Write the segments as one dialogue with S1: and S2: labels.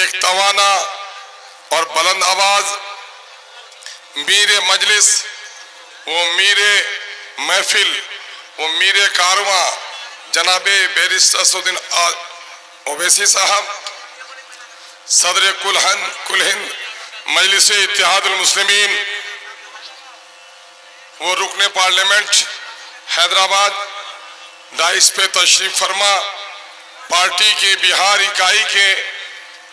S1: ایک توانا اور بلند آواز میر مجلس، وہ میر محفل، وہ میر کارواں جناب بیرسٹر اسدالدین اویسی صاحب، صدر کل ہند مجلس اتحاد المسلمین، وہ رکن پارلیمنٹ حیدرآباد دائس پہ تشریف فرما، پارٹی کے بہار اکائی کے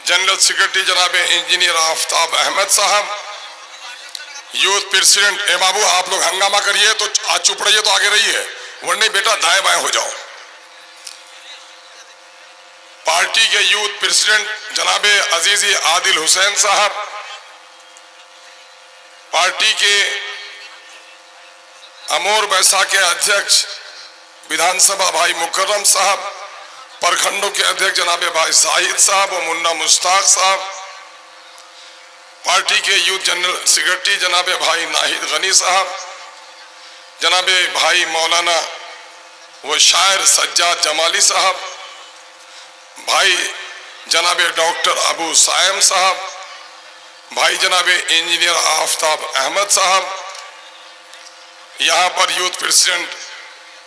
S1: جنرل سیکرٹری جناب انجینئر آفتاب احمد صاحب، یوتھ پریزیڈنٹ، اے بابو آپ لوگ ہنگامہ کریے تو آج چپ رہیے تو آگے رہیے، ورنہ بیٹا دائیں بائیں ہو جاؤ۔ پارٹی کے یوتھ پریزیڈنٹ جناب عزیزی عادل حسین صاحب، پارٹی کے امور بیسا کے ادھیکش विधान सभा भाई मुकर्रम साहब, प्रखंडों के अध्यक्ष जनाब भाई साहिद साहब और मुन्ना मुश्ताक साहब, पार्टी के यूथ जनरल सेक्रेटरी जनाब भाई नाहिद गनी साहब, जनाब भाई मौलाना व शायर सज्जाद जमाली साहब, भाई जनाब डॉक्टर अबू सायम साहब, भाई जनाब इंजीनियर आफ्ताब अहमद साहब, यहाँ पर यूथ प्रेसिडेंट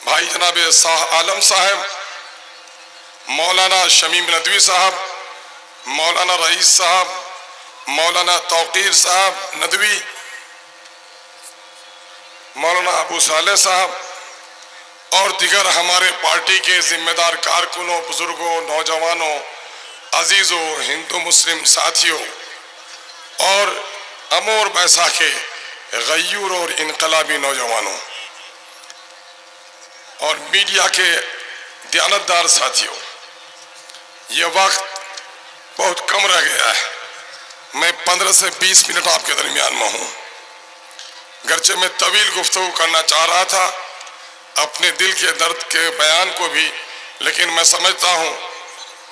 S1: भाई जनाब शाह आलम साहब, मौलाना शमीम नदवी साहब, मौलाना रईस साहब, मौलाना तौकीर साहब नदवी, मौलाना अबू साले साहब और दिगर हमारे पार्टी के जिम्मेदार कारकुनों, बुजुर्गों, नौजवानों, अजीजों, हिंदू मुस्लिम साथियों और अमोर बैसा के गयूर और इनकलाबी नौजवानों और मीडिया के दयानतदार साथियों, ये वक्त बहुत कम रह गया है। मैं 15 से 20 मिनट आपके दरमियान में हूँ। गरचे मैं तवील गुफ्तगू करना चाह रहा था अपने दिल के दर्द के बयान को भी, लेकिन मैं समझता हूँ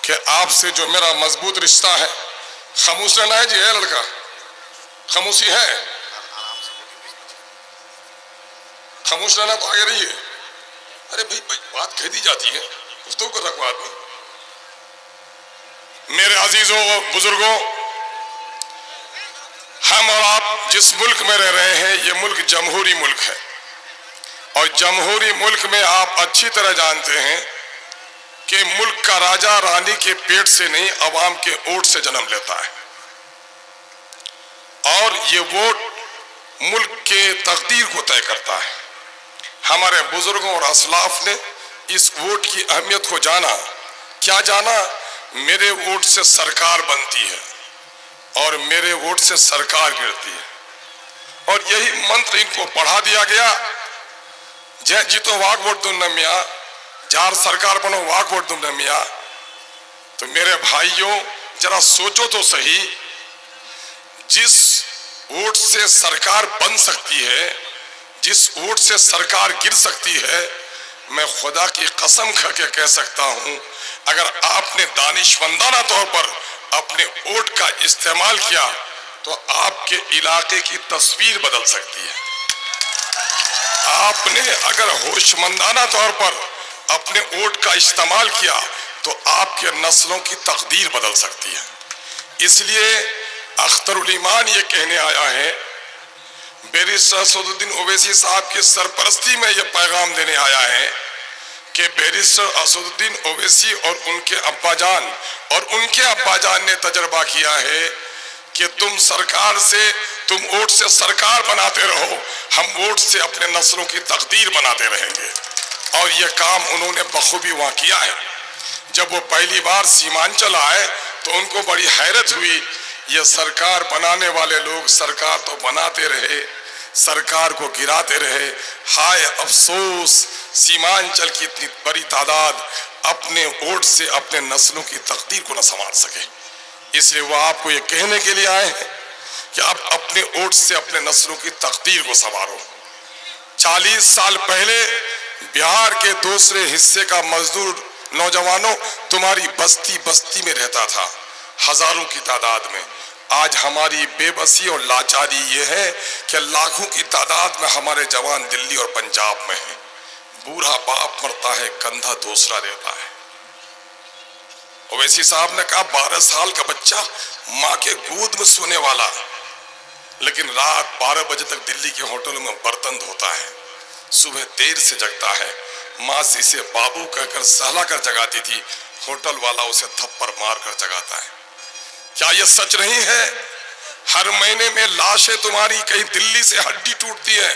S1: कि आपसे जो मेरा मजबूत रिश्ता है, खामोश रहना है जी, है लड़का, खामोशी है, खामोश रहना तो आगे रहिए। अरे भाई बात कह दी जाती है, गुफ्तगू कर रखा आदमी। मेरे अजीजों बुजुर्गों, हम और आप जिस मुल्क में रह रहे हैं, ये मुल्क जमहूरी मुल्क है और जमहूरी मुल्क में आप अच्छी तरह जानते हैं कि मुल्क का राजा रानी के पेट से नहीं, अवाम के वोट से जन्म लेता है और ये वोट मुल्क के तकदीर को तय करता है। हमारे बुजुर्गों और असलाफ ने इस वोट की अहमियत को जाना। क्या जाना? मेरे वोट से सरकार बनती है और मेरे वोट से सरकार गिरती है और यही मंत्र इनको पढ़ा दिया गया, जय जीतो वाक वोट दूंगा मियाँ, जार सरकार बनो वाक वोट दूंगा मियाँ। तो मेरे भाइयों जरा सोचो तो सही, जिस वोट से सरकार बन सकती है, जिस वोट से सरकार गिर सकती है, मैं खुदा की कसम करके कह सकता हूं, अगर आपने दानिशमंदाना तौर पर अपने वोट का इस्तेमाल किया तो आपके इलाके की तस्वीर बदल सकती है। आपने अगर होशमंदाना तौर पर अपने वोट का इस्तेमाल किया तो आपके नस्लों की तकदीर बदल सकती है। इसलिए अख्तरुल ईमान ये कहने आया है, बैरिस्टर असदुद्दीन ओवैसी साहब की सरपरस्ती में यह पैगाम देने आया है कि बैरिस्टर असदुद्दीन ओवैसी और उनके अब्बाजान और उनके अब्बाजान ने तजर्बा किया है कि तुम सरकार से, तुम वोट से सरकार बनाते रहो, हम वोट से अपने नस्लों की तकदीर बनाते रहेंगे। और यह काम उन्होंने बखूबी वहाँ किया है। जब वो पहली बार सीमांचल आए तो उनको बड़ी हैरत हुई, ये सरकार बनाने वाले लोग सरकार तो बनाते रहे, सरकार को गिराते रहे, हाय अफसोस सीमांचल की इतनी बड़ी तादाद अपने वोट से अपने नस्लों की तकदीर को न संवार सके। इसलिए वो आपको ये कहने के लिए आए हैं कि आप अपने वोट से अपने नस्लों की तकदीर को संवारो। 40 साल पहले बिहार के दूसरे हिस्से का मजदूर नौजवानों तुम्हारी बस्ती बस्ती में रहता था, हजारों की तादाद में। आज हमारी बेबसी और लाचारी ये है कि लाखों की तादाद में हमारे जवान दिल्ली और पंजाब में हैं। बूढ़ा बाप मरता है, कंधा दूसरा देता है ओवैसी साहब ने कहा 12 साल का बच्चा माँ के गोद में सोने वाला, लेकिन रात 12 बजे तक दिल्ली के होटलों में बर्तन धोता है, सुबह देर से जगता है, माँ से इसे बाबू कहकर सहला कर जगाती थी, होटल वाला उसे थप्पड़ मार कर जगाता है। क्या यह सच नहीं है? हर महीने में लाशें तुम्हारी, कहीं दिल्ली से हड्डी टूटती है,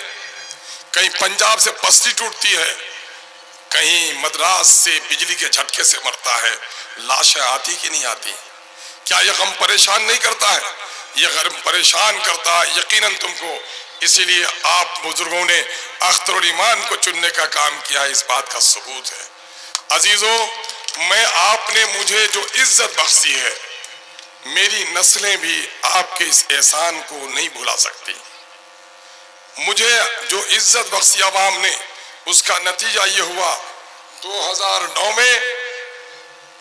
S1: कहीं पंजाब से पसली टूटती है, कहीं मद्रास से बिजली के झटके से मरता है, लाशें आती कि नहीं आती? क्या यह गम परेशान नहीं करता है? यह गम परेशान करता है यकीनन तुमको, इसीलिए आप बुजुर्गों ने अख्तरुल ईमान को चुनने का काम किया है, इस बात का सबूत है। अजीजों, मैं आपने मुझे जो इज्जत बख्शी है, मेरी नस्लें भी आपके इस एहसान को नहीं भुला सकती। मुझे जो इज्जत बख्शी आवाम ने, उसका नतीजा ये हुआ, 2009 में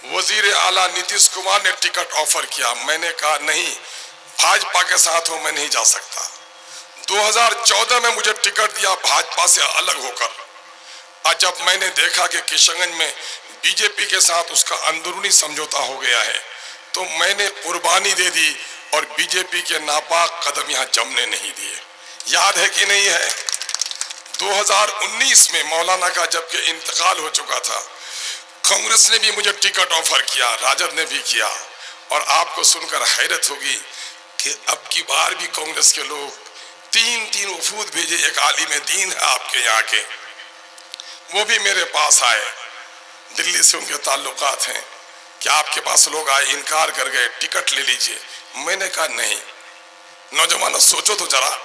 S1: वजीर आला नीतीश कुमार ने टिकट ऑफर किया, मैंने कहा नहीं, भाजपा के साथ हो मैं नहीं जा सकता। 2014 में मुझे टिकट दिया भाजपा से अलग होकर, और जब मैंने देखा कि किशनगंज में बीजेपी के साथ उसका अंदरूनी समझौता हो गया है, तो मैंने कुर्बानी दे दी और बीजेपी के नापाक कदम यहाँ जमने नहीं दिए। याद है कि नहीं है? 2019 में मौलाना का जबकि इंतकाल हो चुका था, कांग्रेस ने भी मुझे टिकट ऑफर किया, राजद ने भी किया, और आपको सुनकर हैरत होगी कि अब की बार भी कांग्रेस के लोग तीन वफूद भेजे, एक आलिम दीन है आपके यहाँ के, वो भी मेरे पास आए, दिल्ली से उनके ताल्लुकात हैं, कि आपके पास लोग आए, इनकार कर गए, टिकट ले लीजिए। मैंने कहा नहीं, नौजवानों सोचो तो जरा,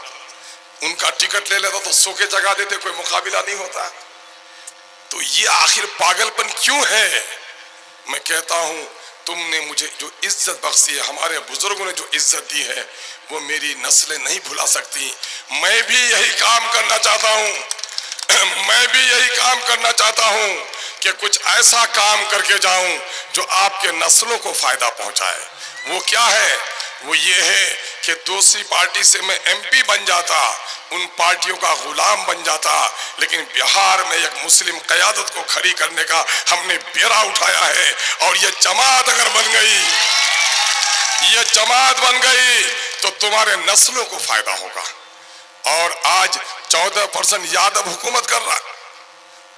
S1: उनका टिकट ले लेता तो सो के जगा देते, कोई मुकाबिला नहीं होता। तो ये आखिर पागलपन क्यों है? मैं कहता हूं, तुमने मुझे जो इज्जत बख्शी है, हमारे बुजुर्गों ने जो इज्जत दी है, वो मेरी नस्लें नहीं भुला सकती। मैं भी यही काम करना चाहता हूं, मैं भी यही काम करना चाहता हूं कि कुछ ऐसा काम करके जाऊं जो आपके नस्लों को फायदा पहुंचाए। वो क्या है? वो ये है कि दूसरी पार्टी से मैं एमपी बन जाता, उन पार्टियों का गुलाम बन जाता, लेकिन बिहार में एक मुस्लिम क़यादत को खड़ी करने का हमने बेड़ा उठाया है, और ये जमात अगर बन गई, ये जमात बन गई तो तुम्हारे नस्लों को फायदा होगा। और आज 14% यादव हुकूमत कर रहा है,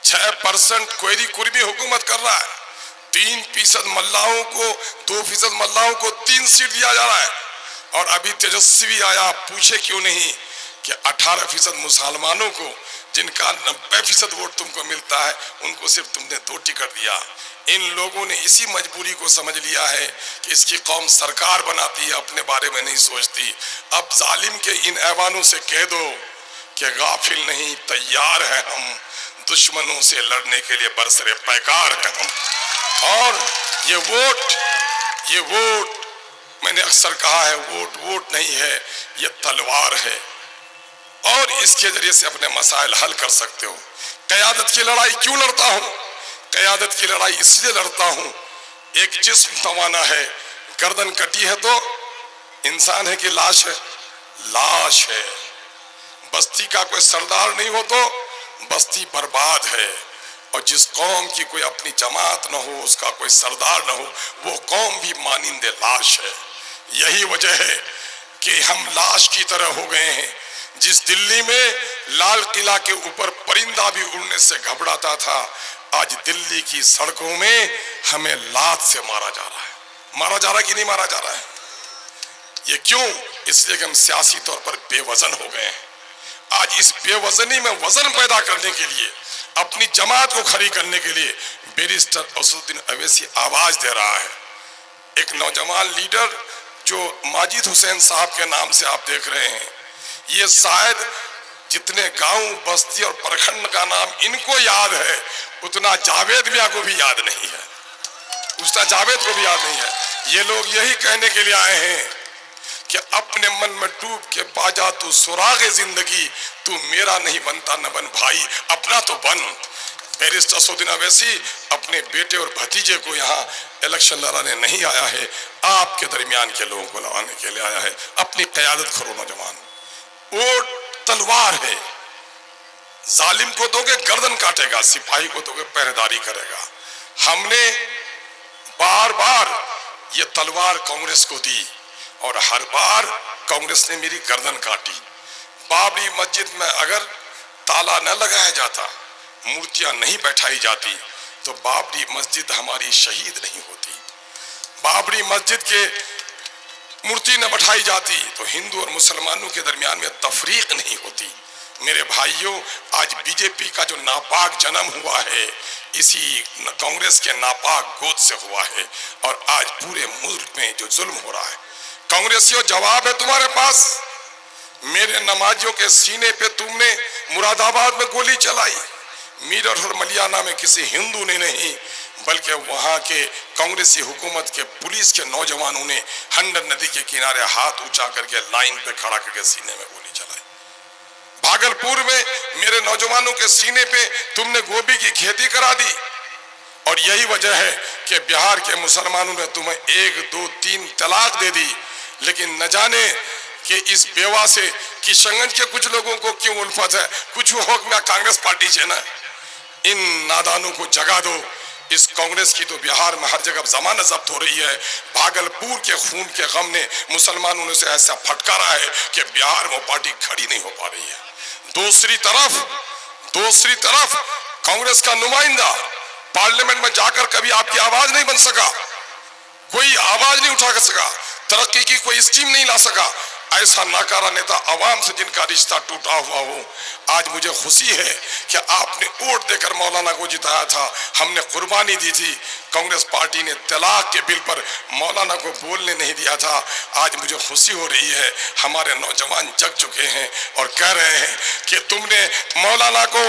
S1: 6% कोयरी कुर्मी हुकूमत कर रहा है, 3% मल्लाहों को, 2% मल्लाहों को 3 सीट दिया जा रहा है, और अभी तेजस्वी आया, पूछे क्यों नहीं कि 18% मुसलमानों को, जिनका 90% वोट तुमको मिलता है, उनको सिर्फ तुमने 2 टिकट दिया। इन लोगों ने इसी मजबूरी को समझ लिया है कि इसकी कौम सरकार बनाती है, अपने बारे में नहीं सोचती। अब जालिम के इन ऐवानों से कह दो कि गाफिल नहीं, तैयार है हम, दुश्मनों से लड़ने के लिए बरसरे पैकार है हम। और ये वोट मैंने अक्सर कहा है, वोट नहीं है, ये तलवार है, और इसके जरिए से अपने मसाइल हल कर सकते हो। क़यादत की लड़ाई क्यों लड़ता हूं? क़यादत की लड़ाई इसलिए लड़ता हूं, एक जिस्म तवाना है, गर्दन कटी है तो इंसान है कि लाश है? लाश है। बस्ती का कोई सरदार नहीं हो तो बस्ती बर्बाद है, और जिस कौम की कोई अपनी जमात न हो, उसका कोई सरदार न हो, वो कौम भी मानिंदे लाश है। यही वजह है कि हम लाश की तरह हो गए हैं। जिस दिल्ली में लाल किला के ऊपर परिंदा भी उड़ने से घबराता था, आज दिल्ली की सड़कों में हमें लात से मारा जा रहा है। मारा जा रहा है कि नहीं मारा जा रहा है? ये क्यों? इसलिए कि हम सियासी तौर पर बेवजन हो गए हैं। आज इस बेवजनी में वजन पैदा करने के लिए, अपनी जमात को खड़ी करने के लिए बैरिस्टर असदुद्दीन अवैसी आवाज दे रहा है। एक नौजवान लीडर जो माजिद हुसैन साहब के नाम से आप देख रहे हैं, ये शायद जितने गांव, बस्ती और प्रखंड का नाम इनको याद है, उतना जावेद मियां को भी याद नहीं है, उतना जावेद को भी याद नहीं है। ये लोग यही कहने के लिए आए हैं कि अपने मन में डूब के पा जा तू सुरागे जिंदगी, तू मेरा नहीं बनता न बन भाई, अपना तो बन। बैरिस्टर असदुद्दीन अवैसी अपने बेटे और भतीजे को यहाँ इलेक्शन लड़ाने नहीं आया है, आपके दरमियान के लोगों को लड़ाने के लिए आया है। अपनी क़यादत करो नौजवान। वोट तलवार है, जालिम को दोगे गर्दन काटेगा, सिपाही को दोगे पहरेदारी करेगा। हमने बार बार ये तलवार कांग्रेस को दी और हर बार कांग्रेस ने मेरी गर्दन काटी। बाबरी मस्जिद में अगर ताला न लगाया जाता, मूर्तियां नहीं बैठाई जाती, तो बाबरी मस्जिद हमारी शहीद नहीं होती। बाबरी मस्जिद के मूर्ति न बैठाई जाती तो हिंदू और मुसलमानों के दरमियान में तफरीक नहीं होती। मेरे भाइयों, आज बीजेपी का जो नापाक जन्म हुआ है, इसी कांग्रेस के नापाक गोद से हुआ है और आज पूरे मुल्क में जो जुल्म हो रहा है, कांग्रेसियों जवाब है तुम्हारे पास। मेरे नमाजियों के सीने पे तुमने मुरादाबाद में गोली चलाई, मीरठ और मलियाना में किसी हिंदू ने नहीं बल्कि वहां के कांग्रेसी हुकूमत के पुलिस के नौजवानों ने हंडर नदी के किनारे हाथ ऊंचा करके लाइन पे खड़ा करके सीने में गोली चलाई। भागलपुर में मेरे नौजवानों के सीने पे तुमने गोभी की खेती करा दी और यही वजह है कि बिहार के मुसलमानों ने तुम्हें 1, 2, 3 तलाक दे दी। लेकिन न जाने कि इस बेवा से किशनगंज के कुछ लोगों को क्यों उल्फत है, कुछ हो मैं कांग्रेस पार्टी से ना। इन नादानों को जगा दो। इस कांग्रेस की तो बिहार में हर जगह जमानत जब्त हो रही है। भागलपुर के खून के गम ने मुसलमानों ने से ऐसा फटकारा है कि बिहार में पार्टी खड़ी नहीं हो पा रही है। दूसरी तरफ कांग्रेस का नुमाइंदा पार्लियामेंट में जाकर कभी आपकी आवाज नहीं बन सका, कोई आवाज नहीं उठा सका, तरक्की की कोई स्कीम नहीं ला सका। ऐसा नाकारा नेता आवाम से जिनका रिश्ता टूटा हुआ हो। आज मुझे खुशी है कि आपने वोट देकर मौलाना को जिताया था, हमने कुर्बानी दी थी। कांग्रेस पार्टी ने तलाक के बिल पर मौलाना को बोलने नहीं दिया था। आज मुझे खुशी हो रही है, हमारे नौजवान जग चुके हैं और कह रहे हैं कि तुमने मौलाना को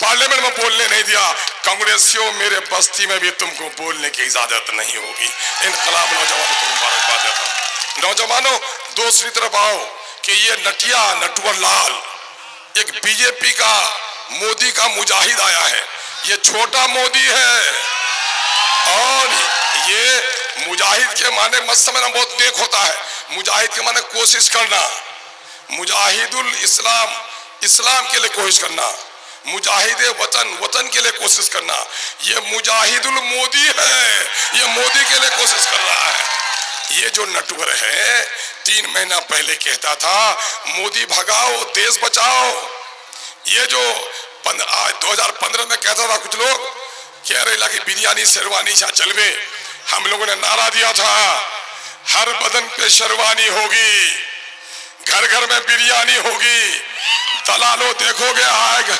S1: पार्लियामेंट में बोलने नहीं दिया। कांग्रेसियों, मेरे बस्ती में भी तुमको बोलने की इजाजत नहीं होगी। इनकलाब नौजवानों को मुबारकबाद देता हूं। नौजवानों, दूसरी तरफ आओ कि ये नटिया नटवर लाल एक बीजेपी का मोदी का मुजाहिद आया है। ये छोटा मोदी है और ये मुजाहिद के माने मत समझना, बहुत नेक होता है। मुजाहिद के माने कोशिश करना, मुजाहिदुल इस्लाम, इस्लाम के लिए कोशिश करना, मुजाहिद वतन के लिए कोशिश करना। ये मुजाहिदुल मोदी है, ये मोदी के लिए कोशिश कर रहा है। ये जो नटवर है 3 महीना पहले कहता था मोदी भगाओ देश बचाओ। ये जो आज 2015 में कहता था कुछ लोग कह रहे कि बिरयानी शेरवानी सा चलवे, हम लोगों ने नारा दिया था हर बदन पे शेरवानी होगी, घर घर में बिरयानी होगी। दलालो देखोगे आएगा,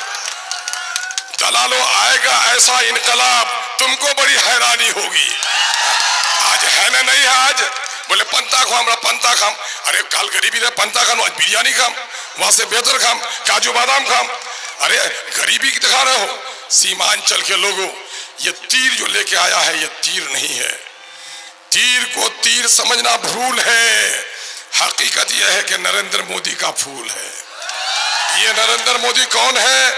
S1: दलालो आएगा ऐसा इनकलाब, तुमको बड़ी हैरानी होगी। आज है ना नहीं है, आज बोले पंता खाम, पंता खाम, अरे काल गरीबी ने पंता खाम, आज बिरयानी खाम, वहां से बेहतर खाम, काजू बादाम खाम। अरे गरीबी की दिखा रहे हो। सीमांचल के लोगों, ये तीर जो लेके आया है ये तीर नहीं है, तीर को तीर समझना भूल है। हकीकत यह है कि नरेंद्र मोदी का फूल है। ये नरेंद्र मोदी कौन है?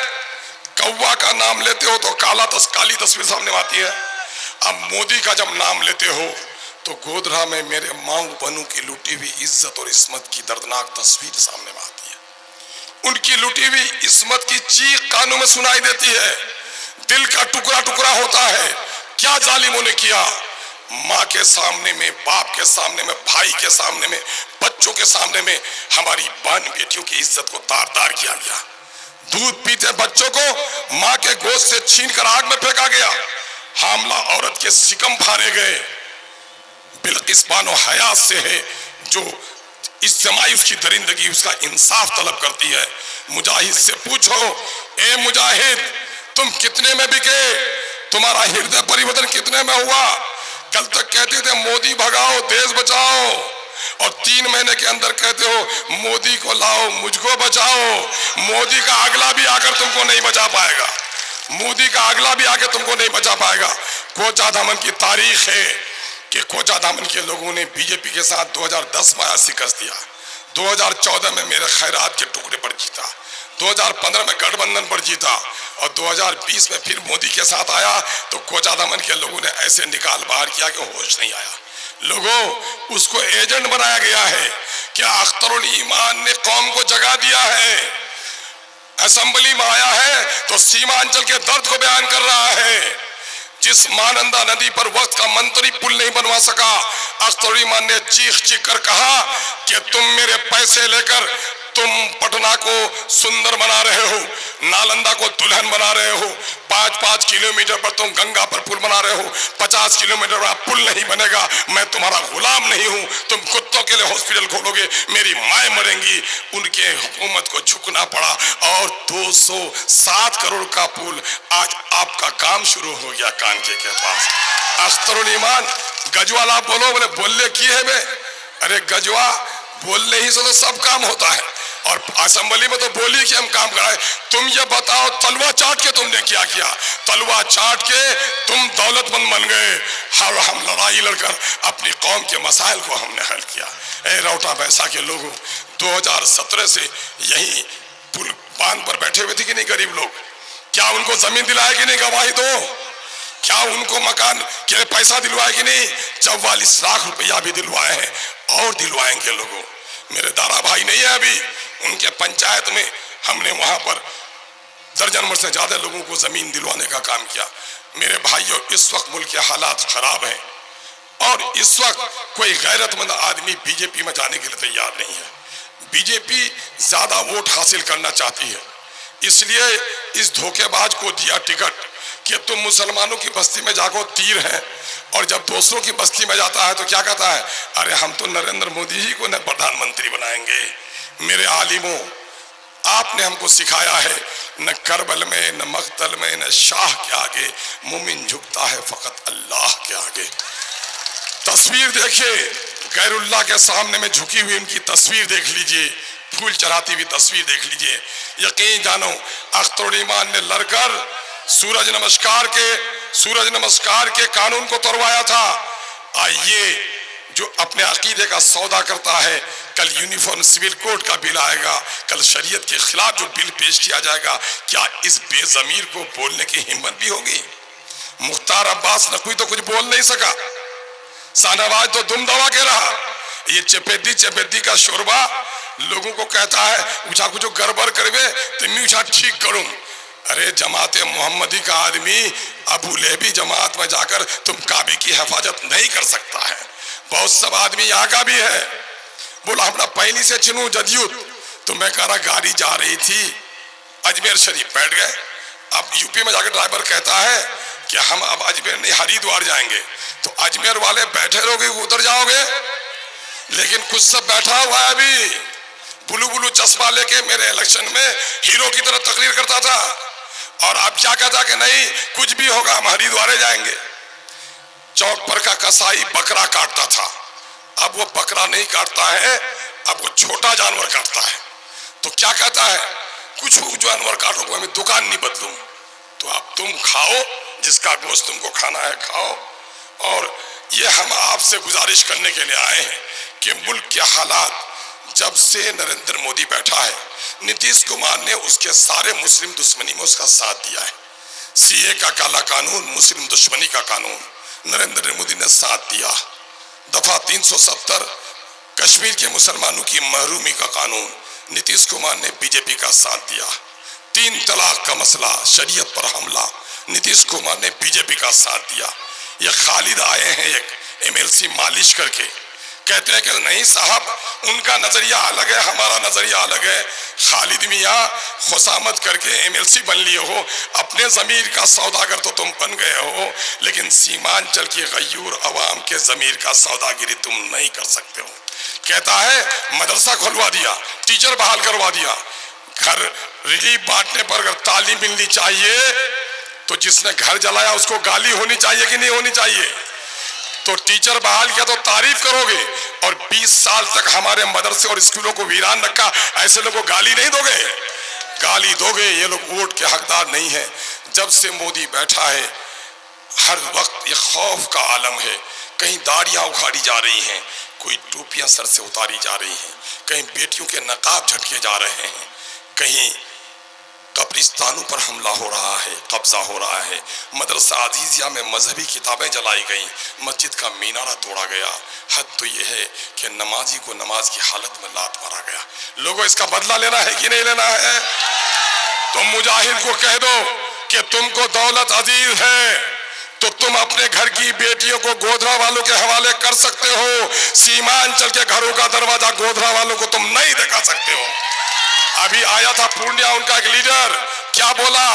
S1: कौवा का नाम लेते हो तो काली तस्वीर सामने आती है। अब मोदी का जब नाम लेते हो तो गोधरा में मेरे माऊ बनू की लुटी हुई इज्जत और इस्मत की दर्दनाक तस्वीर सामने आती है। उनकी लुटी हुई इस्मत की चीख कानों में सुनाई देती है, दिल का टुकड़ा टुकड़ा होता है। क्या जालिमों ने किया, माँ के सामने में, बाप के सामने में, भाई के सामने में, बच्चों के सामने में हमारी बहन बेटियों की इज्जत को तार तार किया गया। दूध पीते बच्चों को माँ के गोद से छीन कर आग में फेंका गया। हामला औरत के सिकम फाड़े गए। बिल्किस बानो हयात से है जो इज्तिमाई उसकी दरिंदगी उसका इंसाफ तलब करती है। मुजाहिद से पूछो, ए मुजाहिद तुम कितने में बिके, तुम्हारा हृदय परिवर्तन कितने में हुआ? कल तक कहते थे मोदी भगाओ देश बचाओ और 3 महीने के अंदर कहते हो मोदी को लाओ मुझको बचाओ। मोदी का अगला भी आकर तुमको नहीं बचा पाएगा, मोदी का अगला भी आके तुमको नहीं बचा पाएगा। कोचाधामन की तारीख है कि कोचाधामन के लोगों ने बीजेपी के साथ 2010 में शिकस्त दिया, 2014 में मेरे खैरात के टुकड़े पर जीता, 2015 में गठबंधन पर जीता और 2020 में फिर मोदी के साथ आया तो कोचाधामन के लोगों ने ऐसे निकाल बाहर किया कि होश नहीं आया। लोगों, उसको एजेंट बनाया गया है। क्या अख्तरुल ईमान ने कौम को जगा दिया है? असेंबली में आया है तो सीमांचल के दर्द को बयान कर रहा है। जिस मानंदा नदी पर वक्त का मंत्री पुल नहीं बनवा सका, अख्तर ईमान ने चीख चीख कर कहा कि तुम मेरे पैसे लेकर तुम पटना को सुंदर बना रहे हो, नालंदा को दुल्हन बना रहे हो, 5-5 किलोमीटर पर तुम गंगा पर पुल बना रहे हो, 50 किलोमीटर पर पुल नहीं बनेगा, मैं तुम्हारा गुलाम नहीं हूं, तुम कुत्तों के लिए हॉस्पिटल खोलोगे, मेरी माएं मरेंगी। उनके हुकूमत को झुकना पड़ा और 207 करोड़ का पुल आज आपका काम शुरू हो गया कानके के पास। अख्तरुल ईमान गजवाला बोलो, बोले बोलने की है बे, अरे गजवा बोलने ही से तो सब काम होता है, और असेंबली में तो बोली कि हम काम कराए। तुम ये बताओ तलवा चाट के तुमने क्या किया? तलवा चाट के तुम दौलतमंद बन गए, और हम लड़ाई लड़कर अपनी कौम के मसाइल को हमने हल किया। ए रौटा पैसा के लोगों, 2017 से यही पुल बांध पर बैठे हुए थे कि नहीं गरीब लोग? क्या उनको जमीन दिलाए कि नहीं? गवाही दो। क्या उनको मकान के लिए पैसा दिलवाए कि नहीं? 44 लाख रुपया भी दिलवाए हैं और दिलवाएंगे लोगों। मेरे दारा भाई नहीं है अभी, उनके पंचायत में हमने वहां पर दर्जन भर से ज्यादा लोगों को जमीन दिलवाने का काम किया। मेरे भाइयों, इस वक्त मुल्क के हालात खराब हैं और इस वक्त कोई गैरतमंद आदमी बीजेपी में जाने के लिए तैयार नहीं है। बीजेपी ज्यादा वोट हासिल करना चाहती है, इसलिए इस धोखेबाज को दिया टिकट कि तुम मुसलमानों की बस्ती में जाको तीर है, और जब दूसरों की बस्ती में जाता है तो क्या कहता है? अरे हम तो नरेंद्र मोदी जी को न प्रधानमंत्री बनाएंगे। मेरे आलिमों, आपने हमको सिखाया है, न करबल में, न मक्तल में, न शाह के आगे मुमिन झुकता है फकत अल्लाह के आगे। तस्वीर देखिए, गैरुल्लाह के सामने में झुकी हुई उनकी तस्वीर देख लीजिए, फूल चढ़ाती हुई तस्वीर देख लीजिए। यकीन जानो, अख्तरुल ईमान ने लड़कर सूरज नमस्कार के कानून को तोड़वाया था। आइए, जो अपने अकीदे का सौदा करता है, कल यूनिफॉर्म सिविल कोड का बिल आएगा, कल शरीयत के खिलाफ जो बिल पेश किया जाएगा, क्या इस बेजमीर को बोलने की हिम्मत भी होगी? मुख्तार अब्बास नकवी तो कुछ बोल नहीं सका, शाहनवाज तो दुम दबा के रहा। ये चपेदी का शोरबा लोगों को कहता है उछा कुछ गड़बड़ करवे तो मीठा ठीक करूं। अरे जमाते मोहम्मदी का आदमी अबू लेबी जमात में जाकर तुम काबे की हिफाजत नहीं कर सकता है। बहुत सब आदमी यहाँ का भी है, बोला अपना पहली से चुनू जदयूत। तो मैं कह रहा, गाड़ी जा रही थी अजमेर शरीफ, बैठ गए। अब यूपी में जाकर ड्राइवर कहता है कि हम अब अजमेर नहीं हरिद्वार जाएंगे, तो अजमेर वाले बैठे रहोगे उधर जाओगे, लेकिन कुछ सब बैठा हुआ है अभी बुलू चश्मा लेके, मेरे इलेक्शन में हीरो की तरह तकरीर करता था, और अब क्या कहता कि नहीं कुछ भी होगा हम हरिद्वार जाएंगे। चौक पर का कसाई बकरा काटता था, अब वो बकरा नहीं काटता है, अब वो छोटा जानवर काटता है। तो क्या कहता है, कुछ जानवर काटो, मैं दुकान नहीं बदलूं। तो अब तुम खाओ, जिसका गोश्त तुमको खाना है खाओ। और ये हम आपसे गुजारिश करने के लिए आए हैं कि मुल्क के हालात, जब से नरेंद्र मोदी बैठा है, नीतीश कुमार ने उसके सारे मुस्लिम दुश्मनी में उसका साथ दिया है। सीए का काला कानून, मुस्लिम दुश्मनी का कानून नरेंद्र मोदी ने साथ दिया। दफा 370 कश्मीर के मुसलमानों की महरूमी का कानून, नीतीश कुमार ने बीजेपी का साथ दिया। 3 तलाक का मसला, शरीयत पर हमला, नीतीश कुमार ने बीजेपी का साथ दिया। ये खालिद आए हैं एक एमएलसी मालिश करके, कहते हैं कि नहीं साहब उनका नजरिया अलग है, हमारा नजरिया अलग है। खालिद मियाँ खुशामद करके एमएलसी बन लिए हो, अपने जमीर का सौदागर तो तुम बन गए हो, लेकिन सीमांचल की गयूर अवाम के जमीर का सौदागिरी तुम नहीं कर सकते हो। कहता है मदरसा खुलवा दिया, टीचर बहाल करवा दिया, घर रिलीफ बांटने पर अगर तालीम मिलनी चाहिए तो जिसने घर जलाया उसको गाली होनी चाहिए कि नहीं होनी चाहिए? तो टीचर बहाल किया तो तारीफ करोगे, और 20 साल तक हमारे मदरसे और स्कूलों को वीरान रखा, ऐसे लोगों को गाली नहीं दोगे? गाली दोगे। ये लोग वोट के हकदार नहीं है। जब से मोदी बैठा है, हर वक्त ये खौफ का आलम है। कहीं दाढ़ियां उखाड़ी जा रही हैं, कोई टोपियां सर से उतारी जा रही हैं, कहीं बेटियों के नकाब झटके जा रहे हैं, कहीं कब्रिस्तानों पर हमला हो रहा है, कब्जा हो रहा है। मदरसा अजीजिया में मजहबी किताबें जलाई गई, मस्जिद का मीनारा तोड़ा गया। हद तो यह है कि नमाजी को नमाज की हालत में लात मारा गया। लोगों, इसका बदला लेना है कि नहीं लेना है? तो मुजाहिद को कह दो कि तुमको दौलत अजीज है, तो तुम अपने घर की बेटियों को गोधरा वालों के हवाले कर सकते हो, सीमांचल के घरों का दरवाजा गोधरा वालों को तुम नहीं दिखा सकते हो। अभी आया था पूर्णिया उनका एक लीडर, क्या बोला,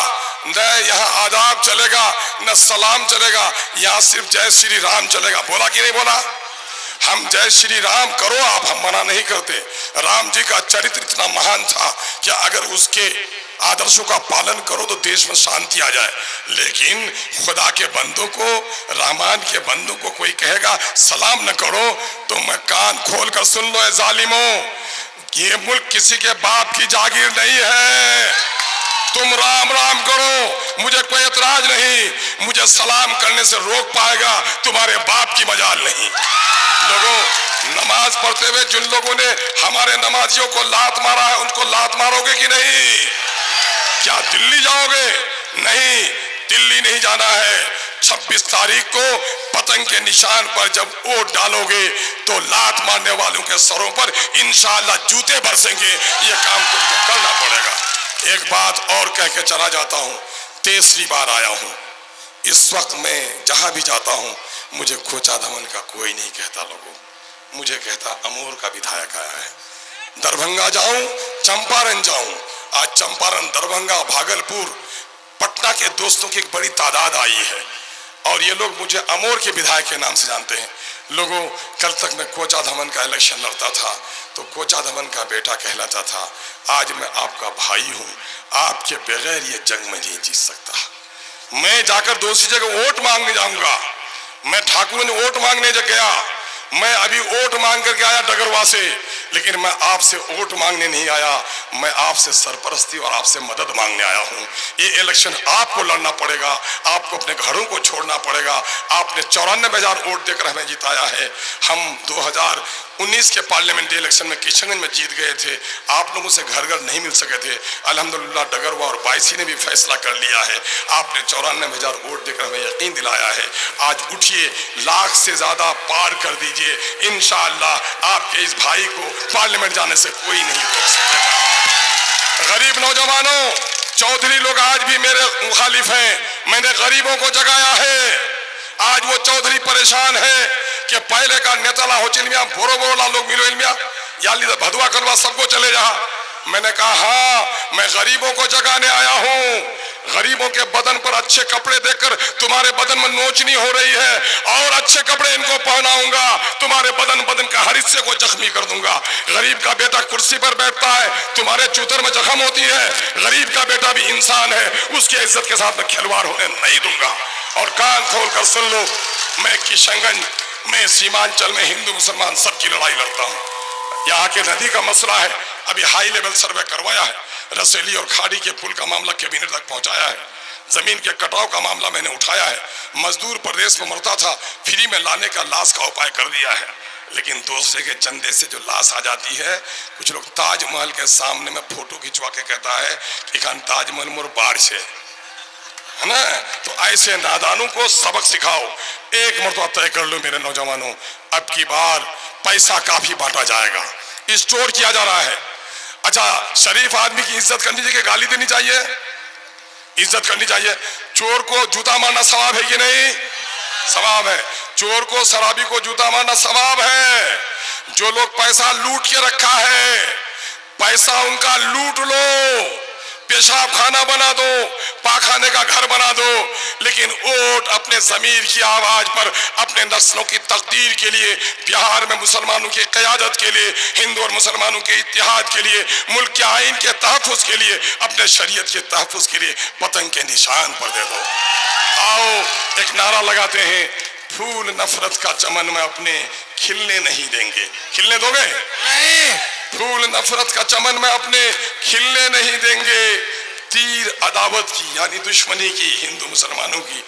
S1: न यहाँ आदाब चलेगा न सलाम चलेगा, यहाँ सिर्फ जय श्री राम चलेगा। बोला कि नहीं बोला? हम जय श्री राम करो आप, हम मना नहीं करते। राम जी का चरित्र इतना महान था कि अगर उसके आदर्शों का पालन करो तो देश में शांति आ जाए। लेकिन खुदा के बंदों को, रहमान के बंदों को कोई कहेगा सलाम न करो तो मैं कान खोल कर सुन लो, जालिमों, ये मुल्क किसी के बाप की जागीर नहीं है। तुम राम राम करो, मुझे कोई एतराज नहीं, मुझे सलाम करने से रोक पाएगा तुम्हारे बाप की मजाल नहीं। लोगों, नमाज पढ़ते हुए जिन लोगों ने हमारे नमाजियों को लात मारा है, उनको लात मारोगे कि नहीं? क्या दिल्ली जाओगे? नहीं, दिल्ली नहीं जाना है। 26 तारीख को पतंग के निशान पर जब वोट डालोगे तो लात मारने वालों के सरों पर इंशाअल्लाह जूते बरसेंगे। ये काम तुमको करना पड़ेगा। एक बात और कह के चला जाता हूँ, तीसरी बार आया हूँ। इस वक्त मैं जहां भी जाता हूँ मुझे खोचा धमन का कोई नहीं कहता। लोगों, मुझे कहता अमोर का विधायक आया है। दरभंगा जाऊं, चंपारण जाऊं, आज चंपारण, दरभंगा, भागलपुर, पटना के दोस्तों की एक बड़ी तादाद आई है और ये लोग मुझे अमोर के विधायक के नाम से जानते हैं। लोगों, कल तक मैं कोचा धमन का इलेक्शन लड़ता था तो कोचा धमन का बेटा कहलाता था। आज मैं आपका भाई हूं, आपके बगैर ये जंग में नहीं जीत सकता। मैं जाकर दूसरी जगह वोट मांगने जाऊंगा। मैं ठाकुर ने वोट मांगने गया, मैं अभी वोट मांग करके आया डगरवा से, लेकिन मैं आपसे वोट मांगने नहीं आया, मैं आपसे सरपरस्ती और आपसे मदद मांगने आया हूं। ये इलेक्शन आपको लड़ना पड़ेगा, आपको अपने घरों को छोड़ना पड़ेगा। आपने 94,000 वोट देकर हमें जिताया है। हम 2019 के पार्लियामेंट्री इलेक्शन में किशनगंज में जीत गए थे। आप लोगों से घर घर नहीं मिल सके थे। अल्हम्दुलिल्लाह डगरवा और बायसी ने भी फैसला कर लिया है। आपने 94,000 वोट देकर हमें यकीन दिलाया है। आज उठिए, लाख से ज्यादा पार कर दीजिए। इंशाअल्लाह आपके इस भाई को पार्लियामेंट जाने से कोई नहीं रोक सकेगा। गरीब नौजवानों, चौधरी लोग आज भी मेरे मुखालिफ हैं। मैंने गरीबों को जगाया है। आज वो चौधरी परेशान है कि पहले का नेताला हो चिलमिया बोरो बोरोला लोग मिलो इलमिया याली भदवा करवा सबको चले जा। मैंने कहा हाँ, मैं गरीबों को जगाने आया हूँ। गरीबों के बदन पर अच्छे कपड़े देकर तुम्हारे बदन में नोचनी हो रही है और अच्छे कपड़े इनको पहनाऊंगा, तुम्हारे बदन का हर हिस्से को जख्मी कर दूंगा। गरीब का बेटा कुर्सी पर बैठता है, तुम्हारे चूतर में जख्म होती है। गरीब का बेटा भी इंसान है, उसकी इज्जत के साथ मैं खिलवाड़ होने नहीं दूंगा। और कान खोल कर सुन लो, मैं किशनगंज में सीमांचल में हिंदू मुसलमान सबकी लड़ाई लड़ता हूँ। यहाँ के नदी का मसला है, अभी हाई लेवल सर्वे करवाया है। रसेली और खाड़ी के पुल का मामला कैबिनेट तक पहुंचाया है। जमीन के कटाव का मामला मैंने उठाया है। मजदूर प्रदेश में मरता था, फ्री में लाने का लाश का उपाय कर दिया है। लेकिन दूसरे के चंदे से जो लाश आ जाती है, कुछ लोग ताजमहल के सामने में फोटो खिंचवा के कहता है कि खान ताजमहल मोर बाढ़ से है ना। तो ऐसे नादानों को सबक सिखाओ। एक मरतबा तय कर लो मेरे नौजवानों, अब की बार पैसा काफी बांटा जाएगा, स्टोर किया जा रहा है। अच्छा, शरीफ आदमी की इज्जत करनी चाहिए, गाली देनी चाहिए? इज्जत करनी चाहिए। चोर को जूता मारना सवाब है कि नहीं? सवाब है। चोर को, शराबी को जूता मारना सवाब है। जो लोग पैसा लूट के रखा है, पैसा उनका लूट लो, पेशाब खाना बना दो, पाखाने का घर बना दो, लेकिन वोट अपने जमीर की आवाज पर, अपने नस्लों की तकदीर के लिए, बिहार में मुसलमानों की क़यादत के लिए, हिंदू और मुसलमानों के इत्तेहाद के लिए, मुल्क के आइन के तहफ़्फ़ुज़ के लिए, अपने शरीयत के तहफ़्फ़ुज़ के लिए पतंग के निशान पर दे दो। आओ एक नारा लगाते हैं, फूल नफरत का चमन में अपने खिलने नहीं देंगे। खिलने दोगे? नहीं। फूल नफरत का चमन में अपने खिलने नहीं देंगे। तीर अदावत की, यानी दुश्मनी की, हिंदू मुसलमानों की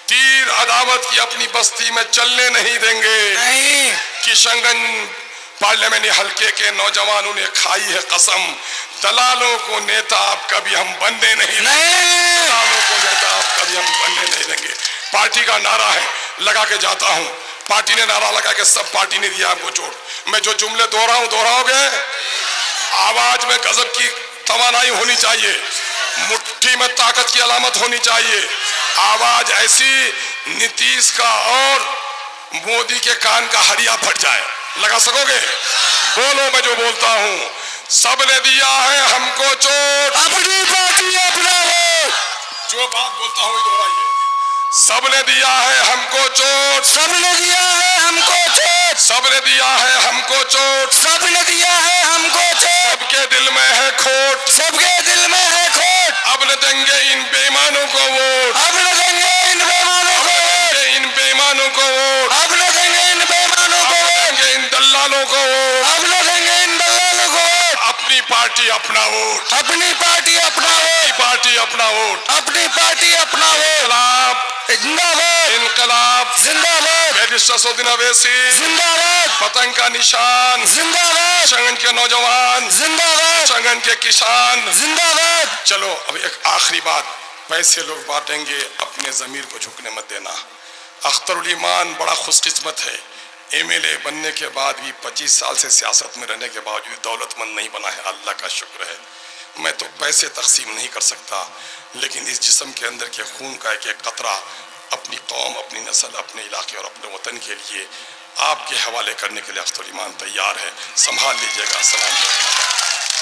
S1: तीर अदावत की अपनी बस्ती में चलने नहीं देंगे। नहीं। किशनगंज पार्लियामेंट हल्के के नौजवानों ने खाई है कसम, दलालों को नेता आप कभी हम बनने नहीं देंगे। दलालों को नेता आप कभी हम बनने नहीं देंगे। पार्टी का नारा है, लगा के जाता हूँ। पार्टी ने नारा लगा के सब पार्टी ने दिया आपको चोट। मैं जो जुमले दोहराऊं, दोहराओगे? आवाज में गजब की तवानाई होनी चाहिए, मुट्ठी में ताकत की अलामत होनी चाहिए, आवाज ऐसी नीतीश का और मोदी के कान का हड़िया फट जाए। लगा सकोगे? बोलो, मैं जो बोलता हूं। सबने दिया है हमको चोट,
S2: अपनी पार्टी अपना वोट।
S1: जो बात बोलता हूं दोहराइए। सबने दिया है हमको चोट,
S2: सबने दिया है हमको चोट,
S1: सबने दिया है हमको चोट,
S2: सबने दिया है हमको चोट,
S1: सबके दिल में है खोट,
S2: सबके दिल में है खोट।
S1: अब न देंगे इन बेईमानों को वोट,
S2: अब न देंगे इन बेईमानों को वोट,
S1: इन बेईमानों को वोट,
S2: अब न देंगे इन बेईमानों को वोट,
S1: देंगे इन दल्लालों को वोट,
S2: अब न देंगे इन दलालों को वोट।
S1: अपनी पार्टी अपना वोट,
S2: अपनी पार्टी अपना वोट,
S1: पार्टी अपना वोट।
S2: अपनी पार्टी अपना वोट।
S1: इनकलाब,
S2: जिंदाबाद,
S1: इनकलाब,
S2: जिंदाबाद,
S1: बैरिस्टर असदुद्दीन अवैसी,
S2: जिंदाबाद,
S1: पतंग का निशान,
S2: जिंदाबाद,
S1: संगन के नौजवान,
S2: जिंदाबाद,
S1: संगन के किसान।
S2: जिंदाबाद।
S1: चलो अब एक आखिरी बात, पैसे लोग बांटेंगे, अपने ज़मीर को झुकने मत देना। अख्तर उल ईमान बड़ा खुशकिस्मत है, एमएलए बनने के बाद भी 25 साल से सियासत में रहने के बावजूद दौलतमंद नहीं बना है, अल्लाह का शुक्र है। मैं तो पैसे तकसीम नहीं कर सकता, लेकिन इस जिस्म के अंदर के खून का एक एक कतरा अपनी कौम, अपनी नस्ल, अपने इलाके और अपने वतन के लिए आपके हवाले करने के लिए अख्तर उल ईमान तैयार है। संभाल लीजिएगा। सलाम।